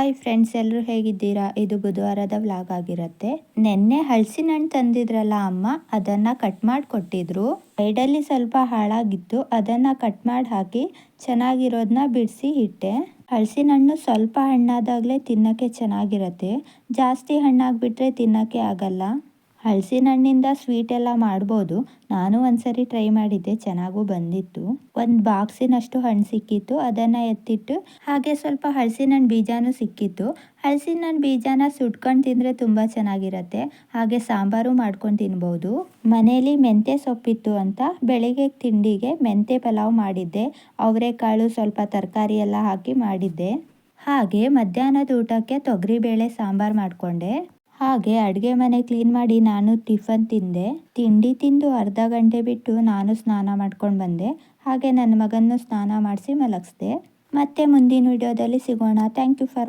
Hi friends, ಎಲ್ಲರೂ ಹೇಗಿದ್ದೀರಾ? ಇದು ಬುಧವಾರದ ವ್ಲಾಗ್ ಆಗಿರುತ್ತೆ. ನೆನ್ನೆ ಹಲಸಿನ ಹಣ್ಣು ತಂದಿದ್ರಲ್ಲ ಅಮ್ಮ, ಅದನ್ನ ಕಟ್ ಮಾಡಿ ಕೊಟ್ಟಿದ್ರು. ಸೈಡಲ್ಲಿ ಸ್ವಲ್ಪ ಹಾಳಾಗಿತ್ತು, ಅದನ್ನ ಕಟ್ ಮಾಡಿ ಹಾಕಿ ಚೆನ್ನಾಗಿರೋದನ್ನ ಬಿಡಿಸಿ ಇಟ್ಟೆ. ಹಲಸಿನ ಹಣ್ಣು ಸ್ವಲ್ಪ ಹಣ್ಣಾದಾಗಲೇ ತಿನ್ನಕ್ಕೆ ಚೆನ್ನಾಗಿರತ್ತೆ. ಜಾಸ್ತಿ ಹಣ್ಣಾಗ್ಬಿಟ್ರೆ ತಿನ್ನಕ್ಕೆ ಆಗಲ್ಲ. ಹಲಸಿನ ಹಣ್ಣಿಂದ ಸ್ವೀಟ್ ಎಲ್ಲ ಮಾಡ್ಬೋದು. ನಾನು ಒಂದ್ಸರಿ ಟ್ರೈ ಮಾಡಿದ್ದೆ, ಚೆನ್ನಾಗೂ ಬಂದಿತ್ತು. ಒಂದು ಬಾಕ್ಸಿನಷ್ಟು ಹಣ್ಣು ಸಿಕ್ಕಿತ್ತು, ಅದನ್ನ ಎತ್ತಿಟ್ಟು ಹಾಗೆ ಸ್ವಲ್ಪ ಹಲಸಿನ ಹಣ್ಣು ಬೀಜನೂ ಸಿಕ್ಕಿತ್ತು. ಹಲಸಿನ ಹಣ್ಣು ಬೀಜನ ಸುಟ್ಕೊಂಡು ತಿಂದರೆ ತುಂಬ ಚೆನ್ನಾಗಿರತ್ತೆ. ಹಾಗೆ ಸಾಂಬಾರು ಮಾಡ್ಕೊಂಡು ತಿನ್ಬೋದು. ಮನೇಲಿ ಮೆಂತ್ಯ ಸೊಪ್ಪಿತ್ತು ಅಂತ ಬೆಳಿಗ್ಗೆ ತಿಂಡಿಗೆ ಮೆಂತ್ಯ ಪಲಾವ್ ಮಾಡಿದ್ದೆ. ಅವರೆಕಾಳು ಸ್ವಲ್ಪ ತರಕಾರಿ ಎಲ್ಲ ಹಾಕಿ ಮಾಡಿದ್ದೆ. ಹಾಗೆ ಮಧ್ಯಾಹ್ನದ ಊಟಕ್ಕೆ ತೊಗರಿಬೇಳೆ ಸಾಂಬಾರು ಮಾಡಿಕೊಂಡೆ. ಹಾಗೆ ಅಡುಗೆ ಮನೆ ಕ್ಲೀನ್ ಮಾಡಿ ನಾನು ಟಿಫನ್ ತಿಂದೆ. ತಿಂಡಿ ತಿಂದು ಅರ್ಧ ಗಂಟೆ ಬಿಟ್ಟು ನಾನು ಸ್ನಾನ ಮಾಡ್ಕೊಂಡು ಬಂದೆ. ಹಾಗೆ ನನ್ನ ಮಗನನ್ನು ಸ್ನಾನ ಮಾಡಿಸಿ ಮಲಗಿಸ್ದೆ. ಮತ್ತೆ ಮುಂದಿನ ವಿಡಿಯೋದಲ್ಲಿ ಸಿಗೋಣ. Thank you for